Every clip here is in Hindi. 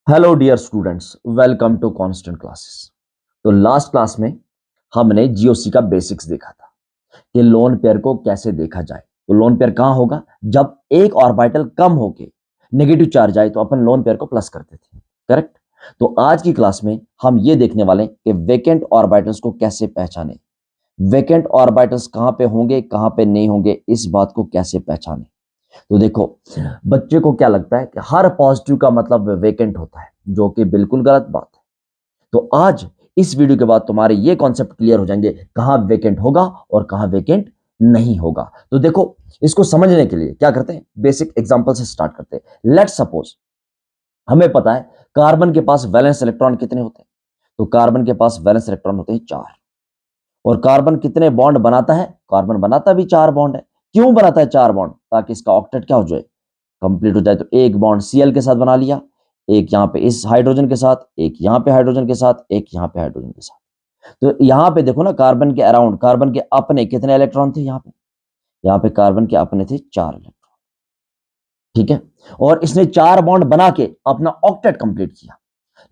Hello dear students, welcome to constant classes. तो लास्ट क्लास में हमने जीओसी का बेसिक्स देखा था कि लोन पेयर को कैसे देखा जाए। तो लोन पेयर कहां होगा? जब एक ऑर्बिटल कम होके नेगेटिव चार्ज आए तो अपन लोन पेयर को प्लस करते थे, करेक्ट। तो आज की क्लास में हम ये देखने वाले हैं कि वेकेंट ऑर्बिटल्स को कैसे पहचाने, वेकेंट ऑर्बिटल्स कहां पे होंगे कहां पे नहीं होंगे, इस बात को कैसे पहचाने। तो देखो, बच्चे को क्या लगता है कि हर पॉजिटिव का मतलब वेकेंट होता है, जो कि बिल्कुल गलत बात है। तो आज इस वीडियो के बाद तुम्हारे ये कॉन्सेप्ट क्लियर हो जाएंगे कहां वेकेंट होगा और कहां वेकेंट नहीं होगा। तो देखो, इसको समझने के लिए क्या करते हैं, बेसिक एग्जांपल से स्टार्ट करते हैं। लेट्स सपोज हमें पता है कार्बन के पास वैलेंस इलेक्ट्रॉन कितने होते हैं। तो कार्बन के पास वैलेंस इलेक्ट्रॉन होते हैं 4। और कार्बन कितने बॉन्ड बनाता है? कार्बन बनाता भी 4 बॉन्ड है। क्यों बनाता है 4 बॉन्ड? ताकि इसका ऑक्टेट क्या हो जाए, कंप्लीट हो जाए। तो एक बॉन्ड Cl के साथ बना लिया, एक यहां पे इस हाइड्रोजन के साथ, एक यहां पे हाइड्रोजन के साथ, एक यहां पे हाइड्रोजन के साथ। तो यहां पे देखो ना, कार्बन के अराउंड कार्बन के अपने कितने इलेक्ट्रॉन थे? यहां पे कार्बन के अपने थे 4 इलेक्ट्रॉन, ठीक है। और इसने 4 बॉन्ड बना के अपना ऑक्टेट कंप्लीट किया।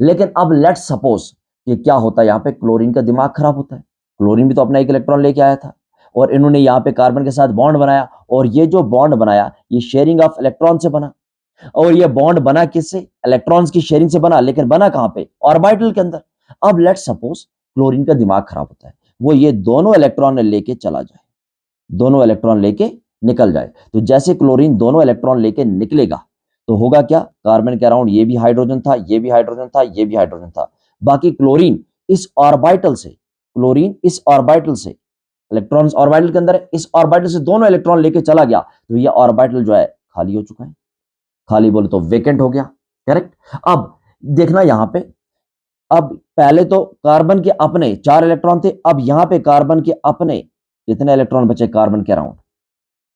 लेकिन अब लेट्स सपोज कि क्या होता है, यहां पे क्लोरीन का दिमाग खराब होता है। क्लोरीन भी तो अपना एक इलेक्ट्रॉन लेके आया था और इन्होंने यहां पे कार्बन के साथ बॉन्ड बनाया, और ये जो बॉन्ड बनाया ये शेयरिंग ऑफ इलेक्ट्रॉन से बना। और ये बॉन्ड बना किससे? इलेक्ट्रॉन्स की शेयरिंग से बना, लेकिन बना कहां पे? ऑर्बिटल के अंदर। अब लेट्स सपोज क्लोरीन का दिमाग खराब होता है, वो ये दोनों इलेक्ट्रॉन लेके चला जाए, दोनों इलेक्ट्रॉन लेके निकल जाए। तो जैसे क्लोरीन दोनों इलेक्ट्रॉन लेके निकलेगा तो होगा क्या, कार्बन के अराउंड ये भी हाइड्रोजन था, ये भी हाइड्रोजन था, ये भी हाइड्रोजन था। बाकी क्लोरीन इस ऑर्बिटल से, क्लोरीन इस ऑर्बिटल से, इलेक्ट्रॉन्स ऑर्बिटल के अंदर है, इस ऑर्बिटल से दोनों इलेक्ट्रॉन लेके चला गया, तो ये ऑर्बिटल जो है खाली हो चुका है। खाली बोले तो वेकेंट हो गया, करेक्ट। अब देखना यहां पे, अब पहले तो कार्बन के अपने 4 इलेक्ट्रॉन थे, अब यहां पे कार्बन के अपने कितने इलेक्ट्रॉन बचे? कार्बन के अराउंड,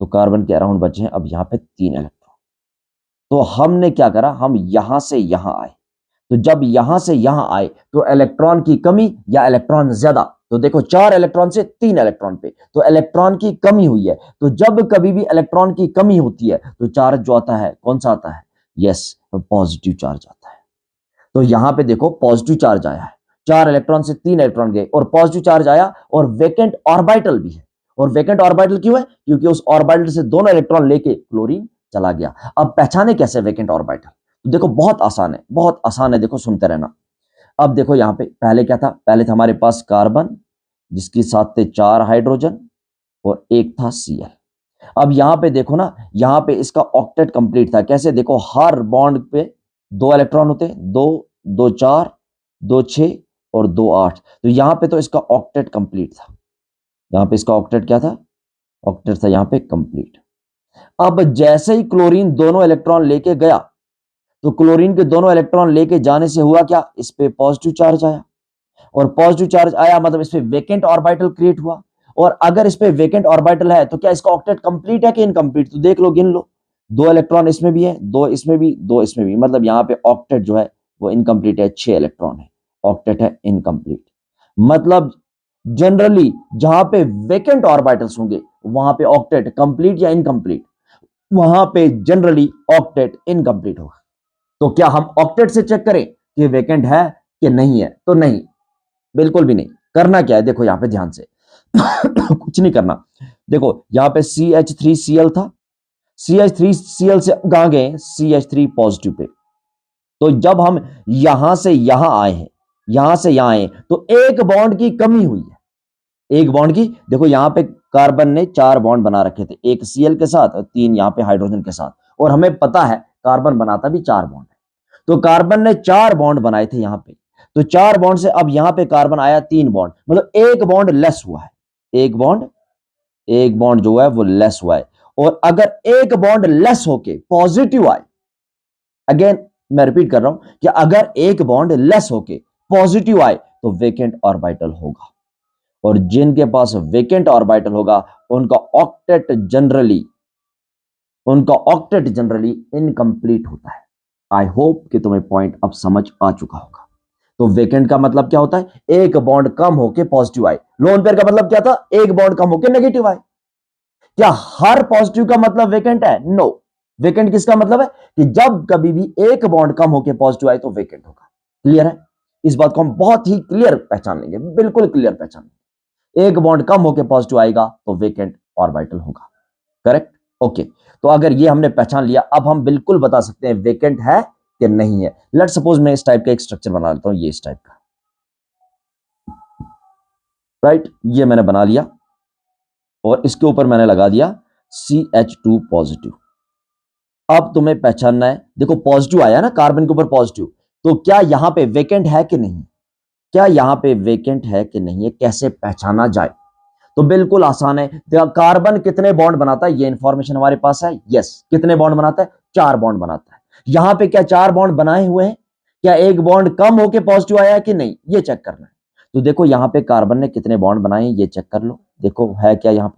तो कार्बन के अराउंड बचे हैं अब यहां पे 3 इलेक्ट्रॉन। तो हमने क्या करा, हम यहां से यहां आए। तो जब यहां से यहां आए तो इलेक्ट्रॉन की कमी या इलेक्ट्रॉन ज्यादा? तो देखो 4 इलेक्ट्रॉन से 3 इलेक्ट्रॉन पे, तो इलेक्ट्रॉन की कमी हुई है। तो जब कभी भी इलेक्ट्रॉन की कमी होती है तो चार्ज जो आता है कौन सा आता है? यस, पॉजिटिव चार्ज आता है। तो यहां पे देखो पॉजिटिव चार्ज आया है, 4 इलेक्ट्रॉन से 3 इलेक्ट्रॉन गए और पॉजिटिव चार्ज आया, और वेकेंट ऑर्बिटल भी है। और वेकेंट ऑर्बिटल क्यों है? क्योंकि उस ऑर्बिटल से दोनों इलेक्ट्रॉन लेके क्लोरीन चला गया। अब पहचाने कैसे वेकेंट ऑर्बिटल? तो देखो बहुत आसान है, बहुत आसान है, देखो सुनते रहना। अब देखो यहां पे पहले क्या था, पहले था हमारे पास कार्बन जिसके साथ थे 4 हाइड्रोजन और एक था Cl। अब यहां पे देखो ना, यहां पे इसका ऑक्टेट कंप्लीट था। कैसे? देखो हर बॉन्ड पे 2 इलेक्ट्रॉन होते हैं, 2 2 4 2 6 और 2 8। तो यहां पे तो इसका ऑक्टेट कंप्लीट था। यहां पे इसका ऑक्टेट क्या था? ऑक्टेट था यहां पे कंप्लीट। अब जैसे ही क्लोरीन दोनों इलेक्ट्रॉन लेके गया, तो क्लोरीन के दोनों इलेक्ट्रॉन लेके जाने से हुआ क्या, इस पे पॉजिटिव चार्ज आया। और पॉजिटिव चार्ज आया मतलब इस पे वेकेंट ऑर्बिटल क्रिएट हुआ। और अगर इस पे वेकेंट ऑर्बिटल है तो क्या इसका ऑक्टेट कंप्लीट है कि इनकम्प्लीट? तो देख लो, गिन लो, 2 इलेक्ट्रॉन इसमें भी है, 2 इसमें भी, 2 इसमें भी, मतलब यहाँ पे ऑक्टेट जो है वो इनकम्प्लीट है, 6 इलेक्ट्रॉन है, ऑक्टेट है इनकम्प्लीट। मतलब जनरली जहां पे वेकेंट ऑर्बिटल्स होंगे वहां पे ऑक्टेट कंप्लीट या इनकम्प्लीट, वहां पे जनरली ऑक्टेट इनकम्प्लीट होगा। तो क्या हम ऑक्टेट से चेक करें कि वेकेंट है कि नहीं है? तो नहीं, बिल्कुल भी नहीं। करना क्या है, देखो यहां पे ध्यान से कुछ नहीं करना। देखो यहां पे CH3Cl था, CH3Cl से कहां गए? CH3 positive pay. तो जब हम यहां से यहां आए हैं, यहां से यहां आए, तो एक बॉन्ड की कमी हुई है, एक बॉन्ड की। देखो यहां पे कार्बन ने 4 बॉन्ड बना रखे थे, एक Cl के साथ और 3 यहां पे हाइड्रोजन के साथ। और हमें पता है कार्बन बनाता भी 4 बॉन्ड है, तो कार्बन ने 4 बॉन्ड बनाए थे यहां पे। तो 4 बॉन्ड से अब यहां पे कार्बन आया 3 बॉन्ड, मतलब एक बॉन्ड लेस हुआ है, एक बॉन्ड, एक बॉन्ड जो है वो लेस हुआ है। और अगर एक बॉन्ड लेस होके पॉजिटिव आए, अगेन मैं रिपीट कर रहा हूं कि अगर एक बॉन्ड लेस होके पॉजिटिव आए तो वेकेंट ऑर्बिटल होगा। और जिनके पास वेकेंट ऑर्बिटल होगा उनका ऑक्टेट जनरली, उनका ऑक्टेट जनरली इनकम्प्लीट होता है। आई होप कि तुम्हें पॉइंट अब समझ आ चुका होगा। तो वेकेंट का मतलब क्या होता है? एक बॉन्ड कम होके पॉजिटिव आए। लोन पेयर का मतलब क्या था? एक बॉन्ड कम होके नेगेटिव आए। क्या हर पॉजिटिव का मतलब वेकेंट है? नो। वेकेंट किसका मतलब है कि जब कभी भी एक बॉन्ड कम होकर पॉजिटिव आए तो वेकेंट होगा। क्लियर है? इस बात को हम बहुत ही क्लियर पहचान लेंगे, बिल्कुल क्लियर पहचान लेंगे। एक बॉन्ड कम होकर पॉजिटिव आएगा तो वेकेंट ऑर्बिटल होगा। करेक्ट? ओके, तो अगर ये हमने पहचान लिया, अब हम बिल्कुल बता सकते हैं वेकेंट है कि नहीं है। लेट सपोज मैं इस टाइप का एक स्ट्रक्चर बना लेता हूं, ये इस टाइप का, राइट? ये मैंने बना लिया और इसके ऊपर मैंने लगा दिया CH2 पॉजिटिव। अब तुम्हें पहचानना है, देखो पॉजिटिव आया ना कार्बन के ऊपर पॉजिटिव, तो क्या यहां पे वेकेंट है कि नहीं? क्या यहां पे वेकेंट है कि नहीं है, कैसे पहचाना जाए? तो बिल्कुल आसान है। कार्बन कितने बॉन्ड बनाता है, ये इंफॉर्मेशन हमारे पास है। यस, कितने बॉन्ड बनाता है? 4 बॉन्ड बनाता है। यहां पे क्या 4 बॉन्ड बनाए हुए हैं? क्या एक बॉन्ड कम होके पॉजिटिव आया है कि नहीं, ये चेक करना है। तो देखो यहां पे कार्बन ने कितने बॉन्ड बनाए, ये चेक कर लो। देखो है क्या यहां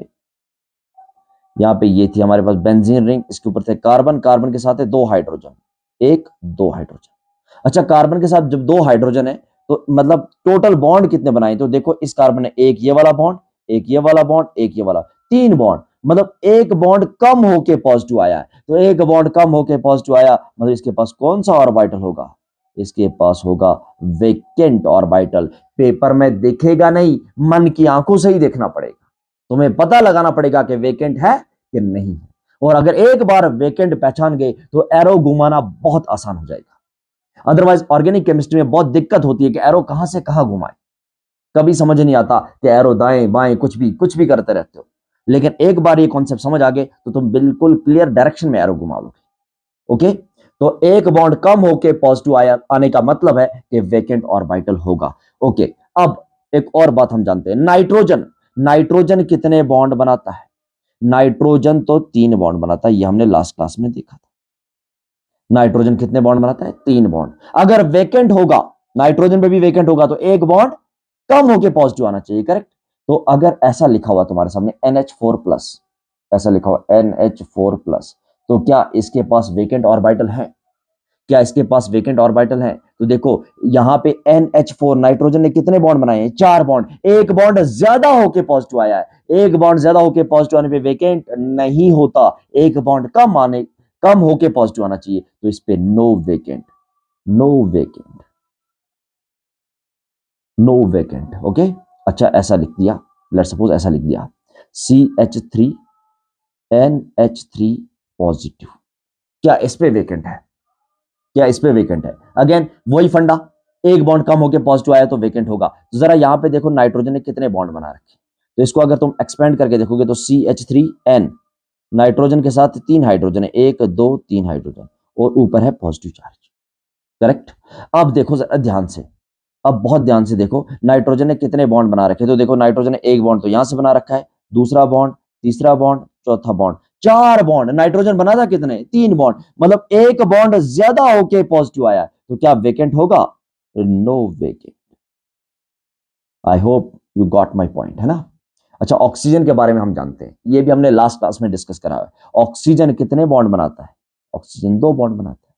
पे ये थी हमारे पास बेंजीन रिंग, इसके ऊपर थे कार्बन, कार्बन के साथ है 2 हाइड्रोजन, 1 2 हाइड्रोजन। अच्छा, कार्बन के साथ जब 2 हाइड्रोजन है तो मतलब टोटल बॉन्ड कितने बनाए? तो देखो इस कार्बन ने एक ये वाला बॉन्ड, एक ये वाला बॉन्ड, एक ये वाला, 3 बॉन्ड, मतलब एक बॉन्ड कम होके पॉजिटिव आया है। तो एक बॉन्ड कम होके पॉजिटिव आया मतलब इसके पास कौन सा ऑर्बिटल होगा? इसके पास होगा वेकेंट ऑर्बिटल। पेपर में दिखेगा नहीं, मन की आंखों से ही देखना पड़ेगा। तुम्हें पता लगाना पड़ेगा कि वेकेंट है कि नहीं है। और अगर एक बार वेकेंट पहचान गए तो एरो घुमाना बहुत आसान हो जाएगा। अदरवाइज ऑर्गेनिक केमिस्ट्री में बहुत दिक्कत होती है कि एरो कहां से कहां घुमाए, कभी समझ नहीं आता कि एरो दाएं बाएं कुछ भी करते रहते हो। लेकिन एक बार ये कॉन्सेप्ट समझ आ गए तो तुम बिल्कुल क्लियर डायरेक्शन में एरो घुमा लोगे। ओके, तो एक बॉन्ड कम होके पॉजिटिव आने का मतलब है कि वेकेंट ऑर्बिटल होगा। ओके, अब एक और बात हम जानते हैं, नाइट्रोजन। नाइट्रोजन कितने बॉन्ड बनाता है? नाइट्रोजन तो 3 बॉन्ड बनाता है, ये हमने लास्ट क्लास में देखा था। नाइट्रोजन कितने बॉन्ड बनाता है? 3 बॉन्ड। अगर वेकेंट होगा, नाइट्रोजन पे भी वेकेंट होगा तो एक बॉन्ड कम होके पॉजिटिव आना चाहिए। करेक्ट? तो अगर ऐसा लिखा हुआ तुम्हारे सामने NH4+, ऐसा लिखा हुआ NH4+, तो क्या इसके पास वेकेंट ऑर्बिटल है? क्या इसके पास वेकेंट ऑर्बिटल है? तो देखो यहां पे NH4 नाइट्रोजन ने कितने बॉन्ड बनाए हैं? 4 बॉन्ड। एक बॉन्ड ज्यादा होके पॉजिटिव आया है। एक बॉन्ड ज्यादा होके पॉजिटिव आने पे वेकेंट नहीं होता, एक बॉन्ड कम होके पॉजिटिव आना चाहिए। तो इस पे no vacant, no vacant, no vacant. Okay, अच्छा ऐसा लिख दिया, लेट्स सपोज ऐसा लिख दिया CH3 NH3 पॉजिटिव। क्या इस पे वेकेंट है? क्या इस पे वेकेंट है? अगेन वही फंडा, एक बॉन्ड कम होकर पॉजिटिव आया तो वेकेंट होगा। तो जरा यहां पे देखो नाइट्रोजन ने कितने बॉन्ड बना रखे, तो इसको अगर तुम एक्सपेंड करके देखोगे तो CH3N, नाइट्रोजन के साथ 3 हाइड्रोजन है, 1 2 3 हाइड्रोजन, और ऊपर है पॉजिटिव चार्ज। करेक्ट? अब देखो जरा ध्यान से, अब बहुत ध्यान से देखो नाइट्रोजन ने कितने बॉन्ड बना रखे। तो देखो नाइट्रोजन ने एक बॉन्ड तो यहां से बना रखा है, दूसरा बॉन्ड, तीसरा बॉन्ड, चौथा बॉन्ड, 4 बॉन्ड। नाइट्रोजन बना था कितने? 3 बॉन्ड, मतलब एक बॉन्ड ज्यादा होके पॉजिटिव आया। तो क्या वेकेंट होगा? No vacant. I hope you got my point, है ना? अच्छा, ऑक्सीजन के बारे में हम जानते हैं, ये भी हमने लास्ट क्लास में डिस्कस करा है। ऑक्सीजन कितने बॉन्ड बनाता है? ऑक्सीजन 2 बॉन्ड बनाता है।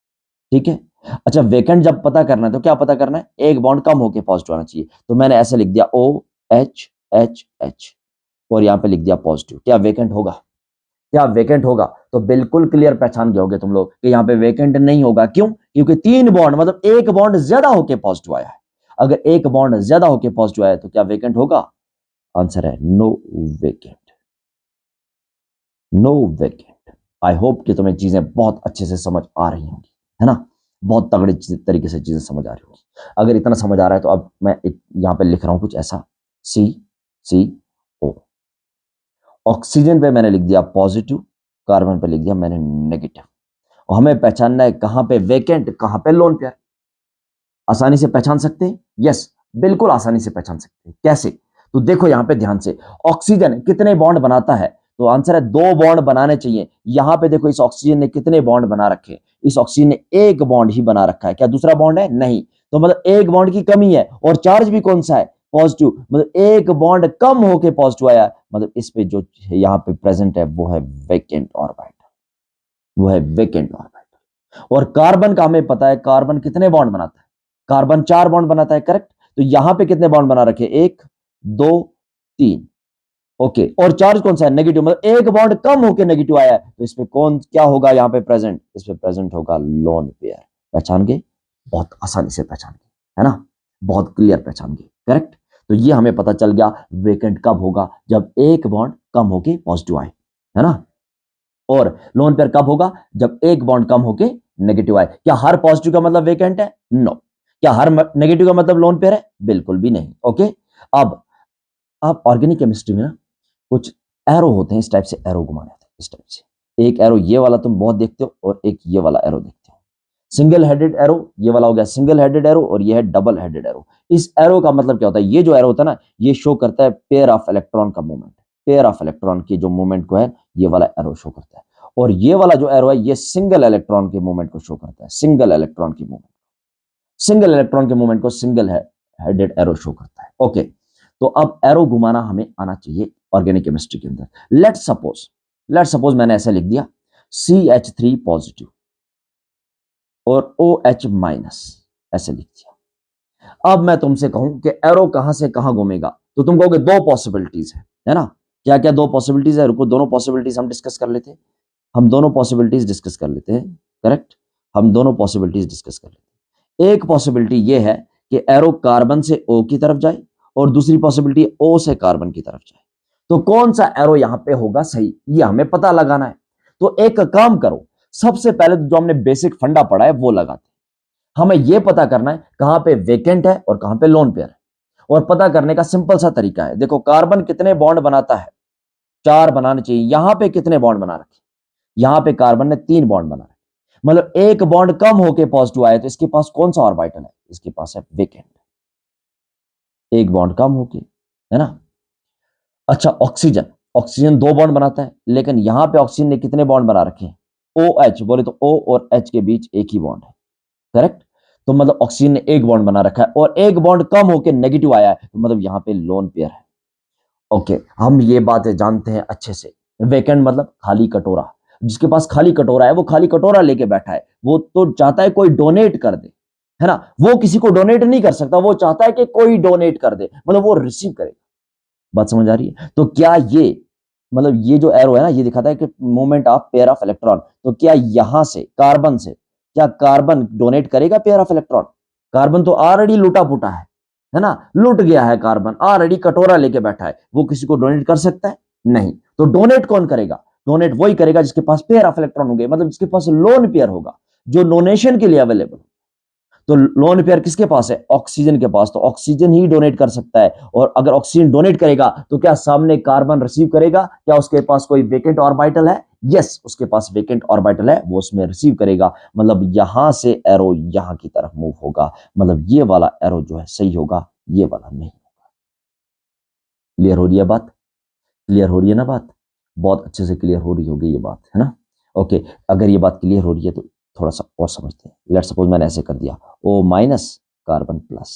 ठीक है? अच्छा, वेकेंट जब पता करना है तो क्या पता करना है? एक बॉन्ड कम होके पॉजिटिव आना चाहिए। तो मैंने ऐसे लिख दिया OH और यहां पे लिख दिया पॉजिटिव। क्या वेकेंट होगा? क्या वेकेंट होगा? तो बिल्कुल क्लियर पहचान गए होगे तुम लोग कि यहां पे वेकेंट नहीं होगा। क्यों? क्योंकि 3 बॉन्ड मतलब एक बॉन्ड ज्यादा होके पॉजिटिव आया है। अगर एक बॉन्ड ज्यादा होके पॉजिटिव आया तो क्या वेकेंट होगा? आंसर है no vacant, no vacant. I hope कि तुम्हें चीजें बहुत अच्छे से समझ आ रही होंगी, है ना? बहुत तगड़े तरीके से चीजें समझ आ रही होंगी। अगर इतना समझ आ रहा है तो अब मैं एक यहां पे लिख रहा हूं कुछ ऐसा, CCO। ऑक्सीजन पे मैंने लिख दिया पॉजिटिव, कार्बन पे लिख दिया मैंने नेगेटिव। और हमें पहचानना है कहां पे वेकेंट, कहां पे लोन पेयर। आसानी से पहचान सकते हैं? यस, बिल्कुल आसानी से पहचान सकते हैं। कैसे? तो देखो यहां पे ध्यान से, ऑक्सीजन कितने बॉन्ड बनाता है? तो आंसर है 2 बॉन्ड बनाने चाहिए। यहां पे देखो इस ऑक्सीजन ने कितने बॉन्ड बना रखे? इस ऑक्सीजन ने एक बॉन्ड ही बना रखा है। क्या दूसरा बॉन्ड है? नहीं। तो मतलब एक बॉन्ड की कमी है, और चार्ज भी कौन सा है? पॉजिटिव, मतलब एक बॉन्ड कम होके पॉजिटिव आया, मतलब इस पे जो यहां पे प्रेजेंट है वो है वेकेंट ऑर्बिटल, वो है वेकेंट ऑर्बिटल। और कार्बन का हमें पता है, कार्बन कितने बॉन्ड बनाता है? कार्बन 4 बॉन्ड बनाता है। करेक्ट? तो यहां पे कितने बॉन्ड बना रखे? 1 2 3, ओके, और चार्ज कौन सा है, नेगेटिव, मतलब एक बॉन्ड कम होके नेगेटिव आया है, तो इसमें कौन क्या होगा यहाँ पे प्रेजेंट, इसमें प्रेजेंट होगा लोन पेयर। पहचान गए, बहुत आसानी से पहचान गए, है ना, बहुत क्लियर पहचान गए, करेक्ट। तो ये हमें पता चल गया वेकेंट कब होगा, जब एक बॉन्ड कम होके पॉजिटिव आए, है ना। और लोन पेयर कब होगा, जब एक बॉन्ड कम होके नेगेटिव आए। क्या हर पॉजिटिव का मतलब वेकेंट है, नो। क्या हर नेगेटिव का मतलब लोन पेयर है, बिल्कुल भी नहीं। ओके, अब ऑर्गेनिक केमिस्ट्री में ना कुछ एरो होते हैं, इस टाइप से एरो घुमाने होते हैं, इस टाइप से। एक एरो ये वाला तुम बहुत देखते हो, और एक ये वाला एरो देखते हो। सिंगल हेडेड एरो ये वाला हो गया सिंगल हेडेड एरो, और ये है डबल हेडेड एरो। इस एरो का मतलब क्या होता है, ये जो एरो होता है ना, ये शो करता है पेयर ऑफ इलेक्ट्रॉन का मूवमेंट। पेयर ऑफ इलेक्ट्रॉन की जो मूवमेंट को है, ये वाला एरो शो करता है। और ये वाला जो एरो है, ये सिंगल इलेक्ट्रॉन के मूवमेंट को शो करता है, सिंगल इलेक्ट्रॉन की मूवमेंट, सिंगल इलेक्ट्रॉन के मूवमेंट को सिंगल हेडेड एरो शो करता है। ओके, तो अब एरो घुमाना हमें आना चाहिए ऑर्गेनिक केमिस्ट्री के अंदर। लेट सपोज मैंने ऐसा लिख दिया CH3 पॉजिटिव और OH माइनस, ऐसे लिख दिया। अब मैं तुमसे कहूं कि एरो कहां से कहां घूमेगा, तो तुम कहोगे दो पॉसिबिलिटीज है ना। क्या क्या दो पॉसिबिलिटीज है, रुको, दोनों पॉसिबिलिटीज हम डिस्कस कर लेते हैं। हम दोनों पॉसिबिलिटीज डिस्कस कर लेते हैं, करेक्ट। हम दोनों पॉसिबिलिटीज डिस्कस कर लेते हैं। एक पॉसिबिलिटी ये है कि एरो कार्बन से O की तरफ जाए, और दूसरी पॉसिबिलिटी O से कार्बन की तरफ जाए। तो कौन सा एरो यहां पे होगा सही, ये हमें पता लगाना है। तो एक काम करो, सबसे पहले जो हमने बेसिक फंडा पढ़ा है वो लगाते हैं। हमें यह पता करना है कहां पे वेकेंट है और कहां पे लोन पेयर है। और पता करने का सिंपल सा तरीका है, देखो कार्बन कितने बॉन्ड बनाता है, 4 बनाने चाहिए। यहां पे कितने बॉन्ड बना रखे, यहां पे कार्बन ने 3 बॉन्ड बना रखे, मतलब एक बॉन्ड कम होके पॉजिटिव आया, तो इसके पास कौन सा ऑर्बिटल है, इसके पास है वेकेंट, एक बॉन्ड कम होके, है ना। अच्छा, ऑक्सीजन, ऑक्सीजन 2 बॉन्ड बनाता है, लेकिन यहां पे ऑक्सीजन ने कितने बॉन्ड बना रखे हैं, OH, बोले तो O और H के बीच एक ही बॉन्ड है, करेक्ट। तो मतलब ऑक्सीजन ने एक बॉन्ड बना रखा है, और एक बॉन्ड कम होकर नेगेटिव आया है, तो मतलब यहां पे लोन पेयर है। ओके, हम ये बातें जानते हैं अच्छे से। वेकेंट मतलब खाली कटोरा, जिसके पास खाली कटोरा है वो खाली कटोरा लेके बैठा है, वो तो चाहता है कोई डोनेट कर दे, है ना। वो किसी को डोनेट नहीं कर सकता, वो चाहता है कि कोई डोनेट कर दे, मतलब वो रिसीव करे। बात समझ आ रही है। तो क्या ये मतलब ये जो एरो है ना, ये दिखाता है कि movement of pair of electron. तो क्या यहां से कार्बन से, क्या कार्बन डोनेट करेगा पेयर ऑफ इलेक्ट्रॉन, कार्बन तो ऑलरेडी लूटा पुटा है ना, लुट गया है कार्बन, ऑलरेडी कटोरा लेके बैठा है, वो किसी को डोनेट कर सकता है नहीं। तो डोनेट कौन करेगा, डोनेट वही करेगा जिसके पास पेयर ऑफ इलेक्ट्रॉन होंगे, मतलब जिसके पास लोन पेयर होगा, जो डोनेशन के लिए अवेलेबल। तो लोन पेयर किसके पास है, ऑक्सीजन के पास, तो ऑक्सीजन ही डोनेट कर सकता है। और अगर ऑक्सीजन डोनेट करेगा तो क्या सामने कार्बन रिसीव करेगा, क्या उसके पास कोई वेकेंट ऑर्बिटल है, यस, उसके पास वेकेंट ऑर्बिटल है, वो उसमें रिसीव करेगा। मतलब यहां से एरो यहां की तरफ मूव होगा, मतलब ये वाला एरो जो है सही होगा, ये वाला नहीं होगा। क्लियर हो रही है बात, क्लियर हो रही है ना बात, बहुत अच्छे से क्लियर हो रही होगी ये बात, है ना। ओके, अगर ये बात क्लियर हो रही है तो थोड़ा सा और समझते हैं। लेट सपोज मैंने ऐसे कर दिया O माइनस कार्बन प्लस।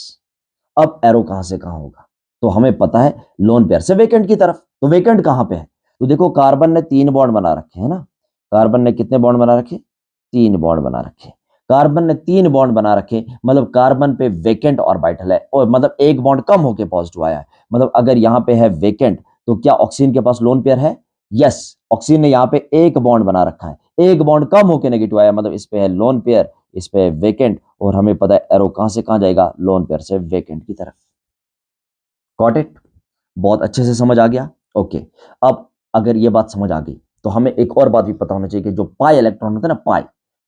अब एरो कहां से कहां होगा, तो हमें पता है लोन पेयर से वेकेंट की तरफ। तो वेकेंट कहां पे है, तो देखो कार्बन ने 3 बॉन्ड बना रखे हैं ना, कार्बन ने कितने बॉन्ड बना रखे, 3 बॉन्ड बना रखे। कार्बन ने 3 बॉन्ड बना रखे, मतलब कार्बन पे वेकेंट ऑर्बिटल है, और मतलब एक बॉन्ड कम होके पॉजिटिव आया है। मतलब अगर यहां पे है वेकेंट, तो क्या ऑक्सीजन के पास लोन पेयर है, यस, ऑक्सीजन ने यहाँ पे एक बॉन्ड बना रखा है, एक बॉन्ड कम होकर नेगेटिव आया, मतलब इस पे है लोन पेयर, इस पे है वेकेंट, और हमें पता है एरो कहां से कहां जाएगा, लोन पेयर से वेकेंट की तरफ। गॉट इट, बहुत अच्छे से समझ आ गया। ओके, अब अगर ये बात समझ आ गई तो हमें एक और बात भी पता होना चाहिए कि जो पाई इलेक्ट्रॉन होता है ना, पाई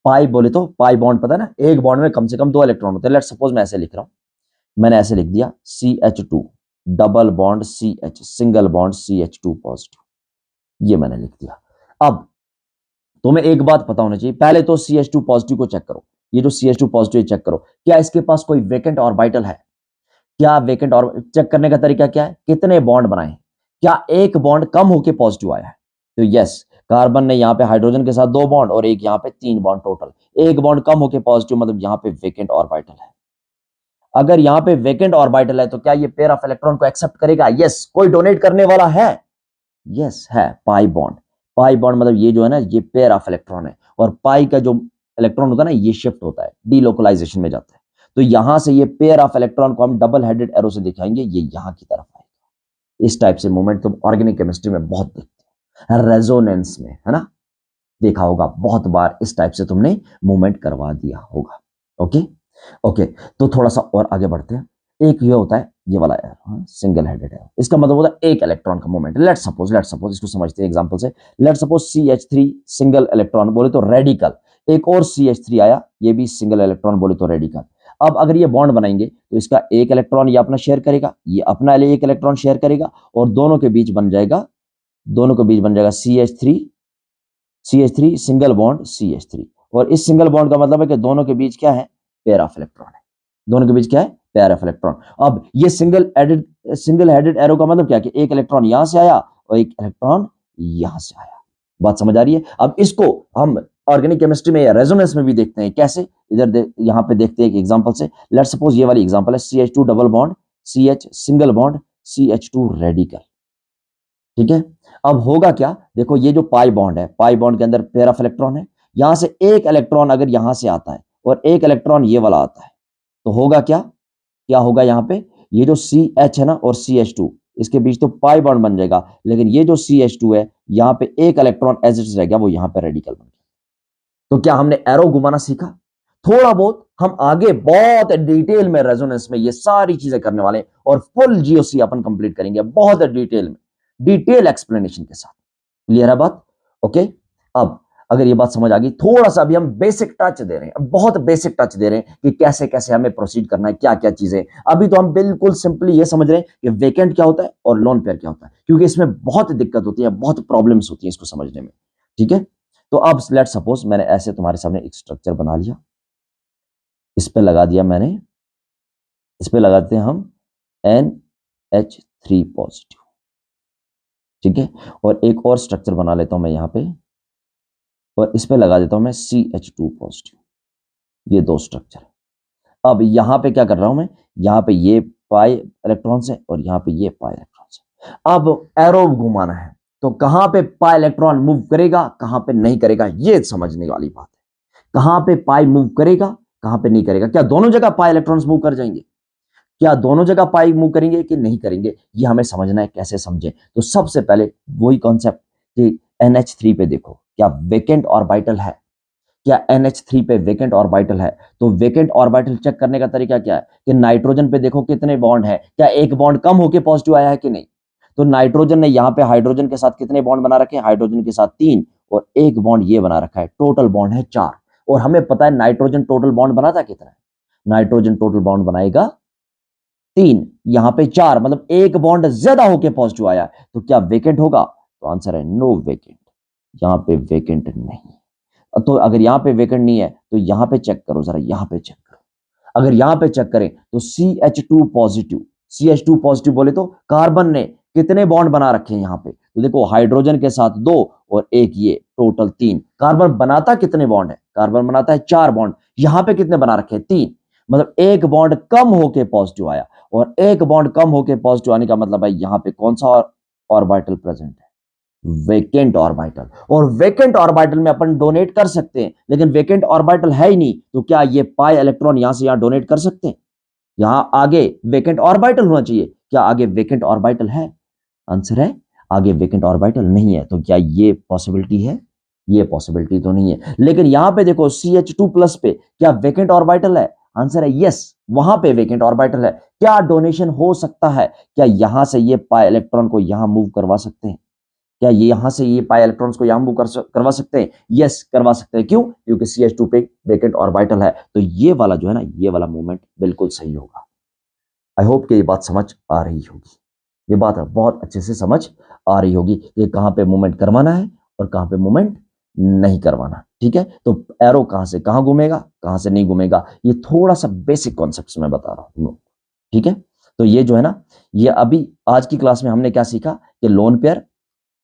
पाई बोले तो पाई बॉन्ड पता है ना, एक बॉन्ड में कम से कम 2 इलेक्ट्रॉन होते हैं। लेट सपोज मैं ऐसे लिख रहा हूं, मैंने ऐसे लिख दिया CH2 double bond CH single bond CH2 positive, ये मैंने लिख दिया। अब तुम्हें एक बात पता होना चाहिए, पहले तो CH2 पॉजिटिव को चेक करो, ये जो CH2 पॉजिटिव चेक करो, क्या इसके पास कोई वेकेंट ऑर्बिटल है, क्या वेकेंट, और चेक करने का तरीका क्या है, कितने बॉन्ड बनाए, क्या एक बॉन्ड कम होके पॉजिटिव आया है, तो यस, कार्बन ने यहाँ पे हाइड्रोजन के साथ 2 बॉन्ड और एक यहाँ पे 3 बॉन्ड, टोटल एक बॉन्ड कम होके पॉजिटिव, मतलब यहाँ पे वेकेंट ऑर्बिटल है। अगर यहाँ पे वेकेंट ऑर्बिटल है तो क्या ये पेयर ऑफ इलेक्ट्रॉन को एक्सेप्ट करेगा, यस, कोई डोनेट करने वाला है, यस है, पाई बॉन्ड। पाई बॉन्ड मतलब ये जो है ना, ये पेयर ऑफ इलेक्ट्रॉन है, और पाई का जो इलेक्ट्रॉन होता है ना, ये शिफ्ट होता है, डीलोकलाइजेशन में जाता है। तो यहां से ये पेयर ऑफ इलेक्ट्रॉन को हम डबल हेडेड एरो से दिखाएंगे, ये यहां की तरफ आएगा, इस टाइप से मूवमेंट तुम ऑर्गेनिक केमिस्ट्री में बहुत देखते हो, रेजोनेंस में, है ना, देखा होगा बहुत बार, इस टाइप से तुमने मूवमेंट करवा दिया होगा। ओके ओके, तो थोड़ा सा और आगे बढ़ते हैं। एक ये होता है ये वाला एरो, सिंगल हेडेड एरो, इसका मतलब होता है एक इलेक्ट्रॉन का मूवमेंट। लेट सपोज इसको समझते हैं एग्जांपल से। Let suppose CH3 single electron बोले तो रेडिकल, एक और CH3 आया, ये भी सिंगल इलेक्ट्रॉन बोले तो रेडिकल। अब अगर ये बॉन्ड बनाएंगे तो इसका एक इलेक्ट्रॉन ये अपना शेयर करेगा, ये अपना एक इलेक्ट्रॉन शेयर करेगा, और दोनों के बीच बन जाएगा CH3 सिंगल बॉन्ड CH3। और इस सिंगल बॉन्ड का मतलब है कि दोनों के बीच क्या है, पेयर ऑफ इलेक्ट्रॉन है, दोनों के बीच क्या है, पेयर ऑफ इलेक्ट्रॉन। अब ये सिंगल हेडेड एरो का मतलब क्या है कि एक इलेक्ट्रॉन यहां से आया और एक इलेक्ट्रॉन यहां से आया। बात समझ आ रही है? अब इसको हम ऑर्गेनिक केमिस्ट्री में या रेजोनेंस में भी देखते हैं, कैसे, इधर यहां पे देखते हैं एक एग्जांपल से। लेट्स सपोज ये वाली एग्जांपल है, CH2 double bond CH single bond CH2 radical, ठीक है। अब होगा क्या, देखो ये जो पाई बॉन्ड है, पाई बॉन्ड के अंदर पेयर ऑफ इलेक्ट्रॉन है, यहां से एक इलेक्ट्रॉन अगर यहां से आता है और एक इलेक्ट्रॉन ये वाला आता है, तो होगा क्या, क्या होगा यहाँ पे, ये जो CH है ना और CH2, इसके बीच तो पाई बॉन्ड बन जाएगा, लेकिन ये जो CH2 है यहाँ पे एक इलेक्ट्रॉन एज इट रह गया, वो यहाँ पे रेडिकल बन गया। तो क्या हमने एरो घुमाना सीखा? थोड़ा बहुत हम आगे बहुत डिटेल में रेजोनेंस में ये सारी चीजें करने वाले हैं, और फुल GOC अपन कंप्लीट करेंगे बहुत डिटेल में, डिटेल एक्सप्लेनेशन के साथ। क्लियर है बात? ओके, अब अगर ये बात समझ आ गई, थोड़ा सा अभी हम बेसिक टच दे रहे हैं, बहुत बेसिक टच दे रहे हैं कि कैसे कैसे हमें प्रोसीड करना है, क्या क्या चीजें। अभी तो हम बिल्कुल सिंपली ये समझ रहे हैं कि वेकेंट क्या होता है और लोन पेयर क्या होता है, क्योंकि इसमें बहुत दिक्कत होती है, बहुत प्रॉब्लम्स होती है इसको समझने में, ठीक है। तो अब लेट सपोज मैंने ऐसे तुम्हारे सामने एक स्ट्रक्चर बना लिया, इस पे लगा दिया मैंने, इस पे लगाते हैं हम NH3 पॉजिटिव, ठीक है, और एक और स्ट्रक्चर बना लेता हूं मैं यहां पे, और इस पे लगा देता हूं मैं CH2 पॉजिटिव, ये दो स्ट्रक्चर। अब यहां पे क्या कर रहा हूं मैं, यहां पे ये पाई इलेक्ट्रॉन्स है और यहां पे ये पाई इलेक्ट्रॉन्स है। अब एरो घुमाना है तो कहां पे पाई इलेक्ट्रॉन मूव करेगा, कहां पे नहीं करेगा, ये समझने वाली बात है। कहां पे पाई मूव करेगा, कहां पे नहीं करेगा, क्या दोनों जगह पाई इलेक्ट्रॉन्स मूव कर जाएंगे, क्या दोनों जगह पाई मूव करेंगे कि नहीं करेंगे, ये हमें समझना है, कैसे समझें। तो सबसे पहले वही कॉन्सेप्ट कि NH3 पे देखो क्या वेकेंट ऑर्बिटल है, क्या NH3 पे वेकेंट ऑर्बिटल है। तो वेकेंट ऑर्बिटल चेक करने का तरीका क्या है कि नाइट्रोजन पे देखो कितने बॉन्ड है, क्या एक बॉन्ड कम होके पॉजिटिव आया है कि नहीं। तो नाइट्रोजन ने यहाँ पे हाइड्रोजन के साथ कितने बॉन्ड बना रखे हैं, हाइड्रोजन के साथ 3, और एक बॉन्ड ये बना रखा है, टोटल बॉन्ड है 4। और हमें पता है नाइट्रोजन टोटल बॉन्ड बनाता कितना है, नाइट्रोजन टोटल बॉन्ड बनाएगा 3, यहाँ पे 4, मतलब एक बॉन्ड ज्यादा होके पॉजिटिव आया है। तो क्या वेकेंट होगा, तो आंसर है नो वेकेंट, यहाँ पे वेकेंट नहीं। तो अगर यहाँ पे वेकेंट नहीं है तो यहाँ पे चेक करो जरा, यहाँ पे चेक करो, अगर यहाँ पे चेक करें तो CH2 पॉजिटिव, CH2 पॉजिटिव बोले तो कार्बन ने कितने बॉन्ड बना रखे हैं यहाँ पे, तो देखो हाइड्रोजन के साथ 2 और एक ये, टोटल 3। कार्बन बनाता कितने बॉन्ड है, कार्बन बनाता है 4 बॉन्ड, यहाँ पे कितने बना रखे हैं, 3, मतलब एक बॉन्ड कम होके पॉजिटिव आया। और एक बॉन्ड कम होके पॉजिटिव आने का मतलब है यहाँ पे कौन सा ऑर्बिटल प्रेजेंट है, वेकेंट ऑर्बिटल। और वेकेंट ऑर्बिटल में अपन डोनेट कर सकते हैं, लेकिन वेकेंट ऑर्बिटल है ही नहीं, तो क्या ये पाई इलेक्ट्रॉन यहां से यहां डोनेट कर सकते हैं, यहां आगे वेकेंट ऑर्बिटल होना चाहिए, क्या आगे वेकेंट ऑर्बिटल है, आंसर है आगे वेकेंट ऑर्बिटल नहीं है। तो क्या ये पॉसिबिलिटी है, ये पॉसिबिलिटी तो नहीं है। लेकिन यहां पे देखो CH2 प्लस पे क्या वेकेंट ऑर्बिटल है, आंसर है यस, वहां पे वेकेंट ऑर्बिटल है। क्या डोनेशन हो सकता है, क्या यहां से ये पाई इलेक्ट्रॉन को यहां मूव करवा सकते हैं, क्या ये यहां से ये पाई इलेक्ट्रॉन्स को यहां मूव करवा सकते हैं, यस करवा सकते हैं। क्यों, क्योंकि CH2 पे वेकेंट ऑर्बिटल है। तो ये वाला जो है ना, ये वाला मूवमेंट बिल्कुल सही होगा। आई होप कि ये बात समझ आ रही होगी, ये बात बहुत अच्छे से समझ आ रही होगी कि कहां पे मूवमेंट करवाना है और कहां पे मूवमेंट नहीं करवाना, ठीक है। तो एरो कहां से कहां घूमेगा, कहां से नहीं घूमेगा, ये थोड़ा सा बेसिक कॉन्सेप्ट मैं बता रहा हूं, ठीक है। तो ये जो है ना, ये अभी आज की क्लास में हमने क्या सीखा कि लोन पेयर,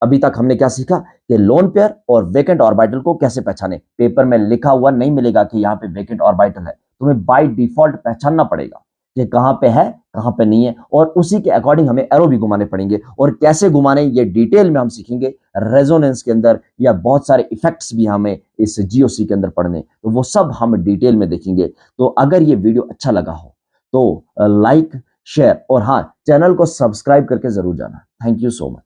अभी तक हमने क्या सीखा कि लोन पेयर और वेकेंट ऑर्बिटल को कैसे पहचाने। पेपर में लिखा हुआ नहीं मिलेगा कि यहाँ पे वेकेंट ऑर्बिटल है, तुम्हें बाय डिफॉल्ट पहचानना पड़ेगा कि कहां पे है कहां पे नहीं है, और उसी के अकॉर्डिंग हमें एरो भी घुमाने पड़ेंगे। और कैसे घुमाने ये डिटेल में हम सीखेंगे रेजोनेंस के अंदर, या बहुत सारे इफेक्ट्स भी हमें इस GOC के अंदर पढ़ने, तो वो सब हम डिटेल में देखेंगे। तो अगर ये वीडियो अच्छा लगा हो तो लाइक शेयर और हाँ, चैनल को सब्सक्राइब करके जरूर जाना। Thank you so much.